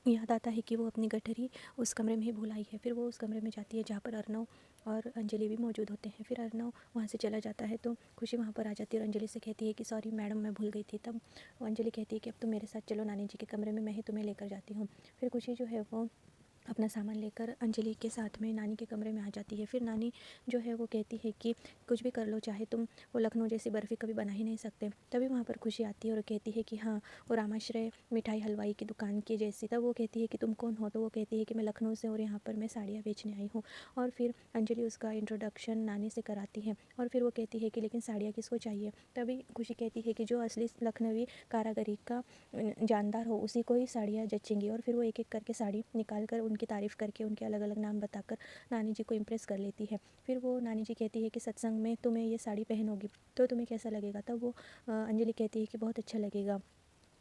याद आता है कि वो अपनी गठरी उस कमरे में ही भूल आई है। फिर वो उस कमरे में जाती है जहाँ पर अर्नव और अंजलि भी मौजूद होते हैं। फिर अर्नव वहाँ से चला जाता है तो खुशी वहाँ पर आ जाती है और अंजलि से कहती है कि सॉरी मैडम, मैं भूल गई थी। तब अंजलि कहती है कि अब तुम मेरे साथ चलो नानी जी के कमरे में, मैं ही तुम्हें लेकर जाती हूँ। फिर खुशी जो है वो अपना सामान लेकर अंजलि के साथ में नानी के कमरे में आ जाती है। फिर नानी जो है वो कहती है कि कुछ भी कर लो, चाहे तुम वो लखनऊ जैसी बर्फ़ी कभी बना ही नहीं सकते। तभी वहाँ पर खुशी आती है और कहती है कि हाँ, वो रामाश्रय मिठाई हलवाई की दुकान की जैसी। तब वो कहती है कि तुम कौन हो? तो वो कहती है कि मैं लखनऊ से और यहाँ पर मैं साड़ियाँ बेचने आई हूँ। और फिर अंजलि उसका इंट्रोडक्शन नानी से कराती है और फिर वो कहती है कि लेकिन साड़ियाँ किसको चाहिए? तभी खुशी कहती है कि जो असली लखनवी कारागरी का जानदार हो उसी को ही साड़ियाँ जचेंगी। और फिर वो एक एक करके साड़ी निकाल कर उनकी तारीफ़ करके उनके अलग अलग नाम बताकर नानी जी को इम्प्रेस कर लेती है। फिर वो नानी जी कहती है कि सत्संग में तुम्हें ये साड़ी पहनोगी तो तुम्हें कैसा लगेगा? तब वो अंजलि कहती है कि बहुत अच्छा लगेगा।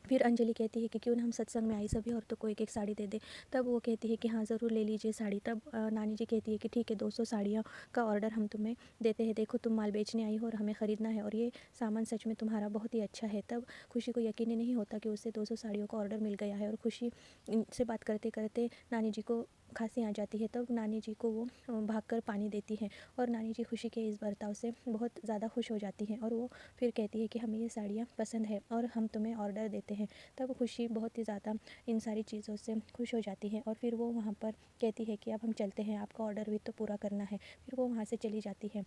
फिर अंजलि कहती है कि क्यों ना हम सत्संग में आई सभी औरतों को एक एक साड़ी दे दे। तब वो कहती है कि हाँ ज़रूर ले लीजिए साड़ी। तब नानी जी कहती है कि ठीक है, 200 साड़ियों का ऑर्डर हम तुम्हें देते हैं। देखो तुम माल बेचने आई हो और हमें ख़रीदना है और ये सामान सच में तुम्हारा बहुत ही अच्छा है। तब खुशी को यकीन ही नहीं होता कि उसे 200 साड़ियों का ऑर्डर मिल गया है। और खुशी से बात करते करते नानी जी को खांसी आ जाती है। तब नानी जी को वो भागकर पानी देती हैं और नानी जी खुशी के इस बर्ताव से बहुत ज़्यादा खुश हो जाती हैं और वो फिर कहती है कि हमें ये साड़ियाँ पसंद है और हम तुम्हें ऑर्डर देते हैं। तब खुशी बहुत ही ज़्यादा इन सारी चीज़ों से खुश हो जाती है और फिर वो वहाँ पर कहती है कि अब हम चलते हैं, आपका ऑर्डर भी तो पूरा करना है। फिर वो वहाँ से चली जाती है।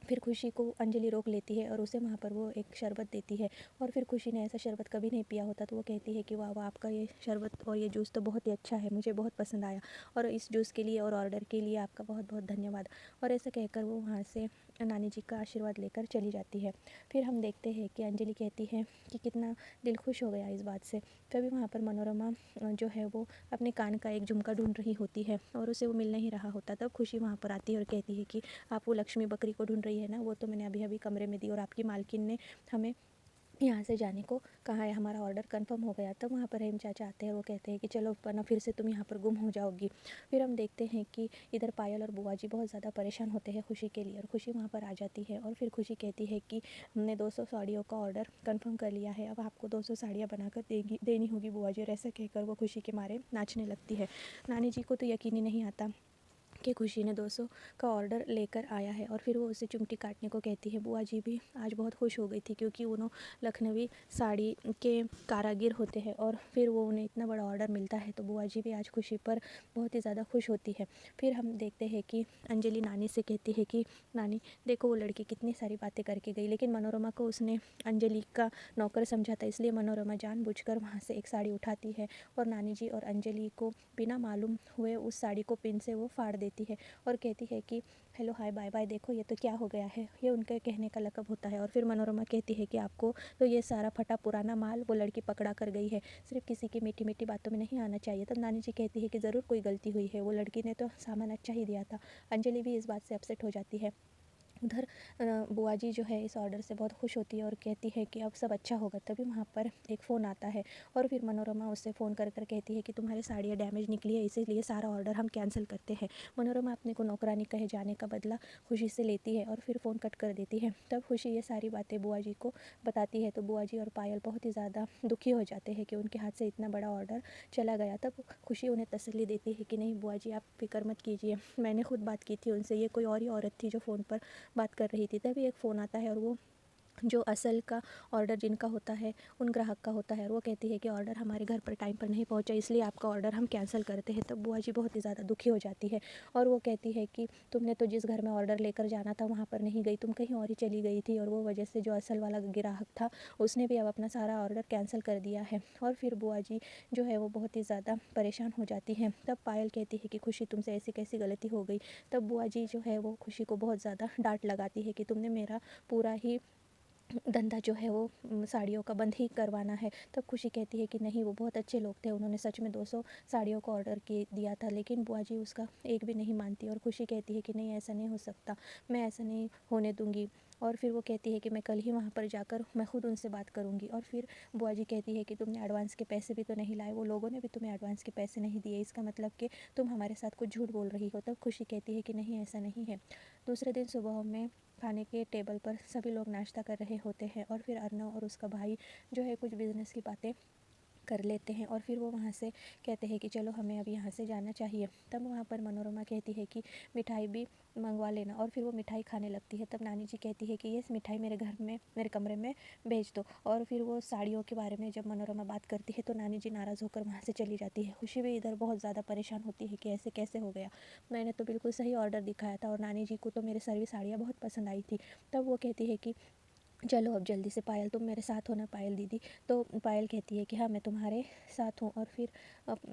फिर खुशी को अंजलि रोक लेती है और उसे वहाँ पर वो एक शरबत देती है और फिर खुशी ने ऐसा शरबत कभी नहीं पिया होता। तो वो कहती है कि वाह वाह, आपका ये शरबत और ये जूस तो बहुत ही अच्छा है, मुझे बहुत पसंद आया और इस जूस के लिए और ऑर्डर के लिए आपका बहुत बहुत धन्यवाद। और ऐसा कहकर वो वहाँ से नानी जी का आशीर्वाद लेकर चली जाती है। फिर हम देखते हैं कि अंजलि कहती है कि कितना दिल खुश हो गया इस बात से। तभी वहाँ पर मनोरमा जो है वो अपने कान का एक झुमका ढूंढ रही होती है और उसे वो मिल नहीं रहा होता। तब खुशी वहाँ पर आती है और कहती है कि आप वो लक्ष्मी बकरी को ढूंढ रही है ना, वो तो मैंने अभी अभी कमरे में दी और आपकी मालकिन ने हमें यहाँ से जाने को कहा है, हमारा ऑर्डर कंफर्म हो गया। तब वहाँ पर रहीम चाचा आते हैं और वो कहते हैं कि चलो वरना फिर से तुम यहाँ पर गुम हो जाओगी। फिर हम देखते हैं कि इधर पायल और बुआ जी बहुत ज़्यादा परेशान होते हैं खुशी के लिए और खुशी वहाँ पर आ जाती है और फिर खुशी कहती है कि हमने 200 साड़ियों का ऑर्डर कंफर्म कर लिया है, अब आपको 200 साड़ियाँ बनाकर देनी होगी बुआ जी। और ऐसा कहकर वो खुशी के मारे नाचने लगती है। नानी जी को तो यकीन ही नहीं आता कि खुशी ने 200 का ऑर्डर लेकर आया है और फिर वो उसे चिमटी काटने को कहती है। बुआ जी भी आज बहुत खुश हो गई थी क्योंकि उन्होंने लखनवी साड़ी के कारागिर होते हैं और फिर वो उन्हें इतना बड़ा ऑर्डर मिलता है तो बुआ जी भी आज खुशी पर बहुत ही ज़्यादा खुश होती है। फिर हम देखते हैं कि अंजलि नानी से कहती है कि नानी देखो वो लड़की कितनी सारी बातें करके गई, लेकिन मनोरमा को उसने अंजलि का नौकर समझा था, इसलिए मनोरमा जानबूझकर वहाँ से एक साड़ी उठाती है और नानी जी और अंजलि को बिना मालूम हुए उस साड़ी को पिन से वो फाड़ देती है और कहती है कि हेलो हाय बाय बाय, देखो ये तो क्या हो गया है। ये उनके कहने का लकब होता है। और फिर मनोरमा कहती है कि आपको तो ये सारा फटा पुराना माल वो लड़की पकड़ा कर गई है, सिर्फ किसी की मीठी मीठी बातों में नहीं आना चाहिए। तब नानी जी कहती है कि ज़रूर कोई गलती हुई है, वो लड़की ने तो सामान अच्छा ही दिया था। अंजलि भी इस बात से अपसेट हो जाती है। उधर बुआ जी जो है इस ऑर्डर से बहुत खुश होती है और कहती है कि अब सब अच्छा होगा। तभी वहाँ पर एक फ़ोन आता है और फिर मनोरमा उससे फ़ोन कर कर कहती है कि तुम्हारी साड़ियाँ डैमेज निकली है, इसीलिए सारा ऑर्डर हम कैंसिल करते हैं। मनोरमा अपने को नौकरानी कहे जाने का बदला खुशी से लेती है और फिर फ़ोन कट कर देती है। तब खुशी ये सारी बातें बुआ जी को बताती है तो बुआ जी और पायल बहुत ही ज़्यादा दुखी हो जाते हैं कि उनके हाथ से इतना बड़ा ऑर्डर चला गया। तब खुशी उन्हें तसल्ली देती है कि नहीं बुआ जी, आप फिक्र मत कीजिए, मैंने खुद बात की थी उनसे, ये कोई और ही औरत थी जो फ़ोन पर बात कर रही थी। तभी एक फ़ोन आता है और वो जो असल का ऑर्डर जिनका होता है उन ग्राहक का होता है और वो कहती है कि ऑर्डर हमारे घर पर टाइम पर नहीं पहुंचा, इसलिए आपका ऑर्डर हम कैंसिल करते हैं। तब बुआ जी बहुत ही ज़्यादा दुखी हो जाती है और वो कहती है कि तुमने तो जिस घर में ऑर्डर लेकर जाना था वहाँ पर नहीं गई, तुम कहीं और ही चली गई थी और वो वजह से जो असल वाला ग्राहक था उसने भी अब अपना सारा ऑर्डर कैंसिल कर दिया है। और फिर बुआ जी जो है वो बहुत ही ज़्यादा परेशान हो जाती हैं। तब पायल कहती है कि खुशी तुमसे ऐसी कैसी गलती हो गई। तब बुआ जी जो है वो खुशी को बहुत ज़्यादा डांट लगाती है कि तुमने मेरा पूरा ही धंधा जो है वो साड़ियों का बंद ही करवाना है। तब खुशी कहती है कि नहीं, वो बहुत अच्छे लोग थे, उन्होंने सच में 200 साड़ियों का ऑर्डर दिया था, लेकिन बुआ जी उसका एक भी नहीं मानती और खुशी कहती है कि नहीं ऐसा नहीं हो सकता, मैं ऐसा नहीं होने दूंगी। और फिर वो कहती है कि मैं कल ही वहाँ पर जाकर मैं खुद उनसे बात करूँगी। और फिर बुआ जी कहती है कि तुमने एडवांस के पैसे भी तो नहीं लाए, वो लोगों ने भी तुम्हें एडवांस के पैसे नहीं दिए, इसका मतलब कि तुम हमारे साथ कुछ झूठ बोल रही हो। तब खुशी कहती है कि नहीं ऐसा नहीं है। दूसरे दिन सुबह में खाने के टेबल पर सभी लोग नाश्ता कर रहे होते हैं और फिर अर्नव और उसका भाई जो है कुछ बिजनेस की बातें कर लेते हैं और फिर वो वहाँ से कहते हैं कि चलो हमें अब यहाँ से जाना चाहिए। तब वहाँ पर मनोरमा कहती है कि मिठाई भी मंगवा लेना, और फिर वो मिठाई खाने लगती है। तब नानी जी कहती है कि ये मिठाई मेरे घर में, मेरे कमरे में भेज दो। और फिर वो साड़ियों के बारे में जब मनोरमा बात करती है तो नानी जी नाराज़ होकर वहाँ से चली जाती है। खुशी भी इधर बहुत ज़्यादा परेशान होती है कि ऐसे कैसे हो गया, मैंने तो बिल्कुल सही ऑर्डर दिखाया था और नानी जी को तो मेरे सर्वी साड़ियाँ बहुत पसंद आई थी। तब वो कहती है कि चलो अब जल्दी से पायल तुम मेरे साथ हो ना पायल दीदी। तो पायल कहती है कि हाँ मैं तुम्हारे साथ हूँ। और फिर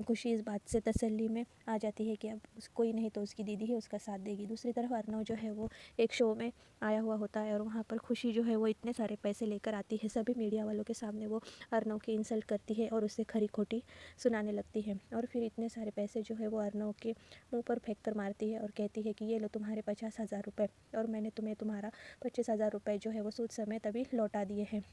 खुशी इस बात से तसल्ली में आ जाती है कि अब कोई नहीं तो उसकी दीदी है, उसका साथ देगी। दूसरी तरफ अर्नव जो है वो एक शो में आया हुआ होता है और वहाँ पर खुशी जो है वो इतने सारे पैसे लेकर आती है। सभी मीडिया वालों के सामने वो अर्नव की इंसल्ट करती है और उससे खरी खोटी सुनाने लगती है। और फिर इतने सारे पैसे जो है वो अर्नव के मुँह पर फेंक कर मारती है और कहती है कि ये लो तुम्हारे 50,000 रुपये, और मैंने तुम्हें तुम्हारा 25,000 रुपये जो है वो सूद समेत तभी लौटा दिए हैं।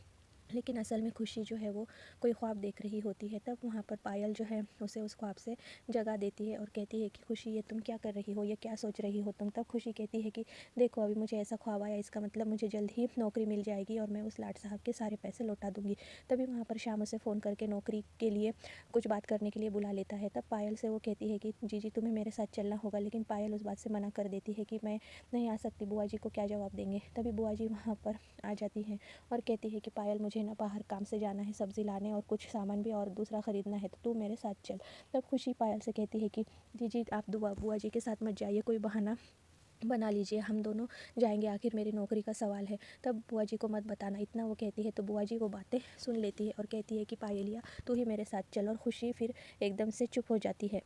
लेकिन असल में खुशी जो है वो कोई ख्वाब देख रही होती है। तब वहाँ पर पायल जो है उसे उस ख्वाब से जगा देती है और कहती है कि खुशी ये तुम क्या कर रही हो, ये क्या सोच रही हो तुम। तब खुशी कहती है कि देखो अभी मुझे ऐसा ख्वाब आया, इसका मतलब मुझे जल्द ही नौकरी मिल जाएगी और मैं उस लाट साहब के सारे पैसे लौटा दूंगी। तभी वहाँ पर श्याम उसे फ़ोन करके नौकरी के लिए कुछ बात करने के लिए बुला लेता है। तब पायल से वो कहती है कि जी तुम्हें मेरे साथ चलना होगा, लेकिन पायल उस बात से मना कर देती है कि मैं नहीं आ सकती, बुआ जी को क्या जवाब देंगे। तभी बुआ जी वहाँ पर आ जाती हैं और कहती है कि पायल मुझे ना बाहर काम से जाना है, सब्ज़ी लाने और कुछ सामान भी और दूसरा ख़रीदना है, तो तू मेरे साथ चल। तब खुशी पायल से कहती है कि जी आप बुआ जी के साथ मत जाइए, कोई बहाना बना लीजिए, हम दोनों जाएंगे, आखिर मेरी नौकरी का सवाल है। तब बुआ जी को मत बताना, इतना वो कहती है। तो बुआ जी वो बातें सुन लेती है और कहती है कि पायलिया तू ही मेरे साथ चल। और खुशी फिर एकदम से चुप हो जाती है।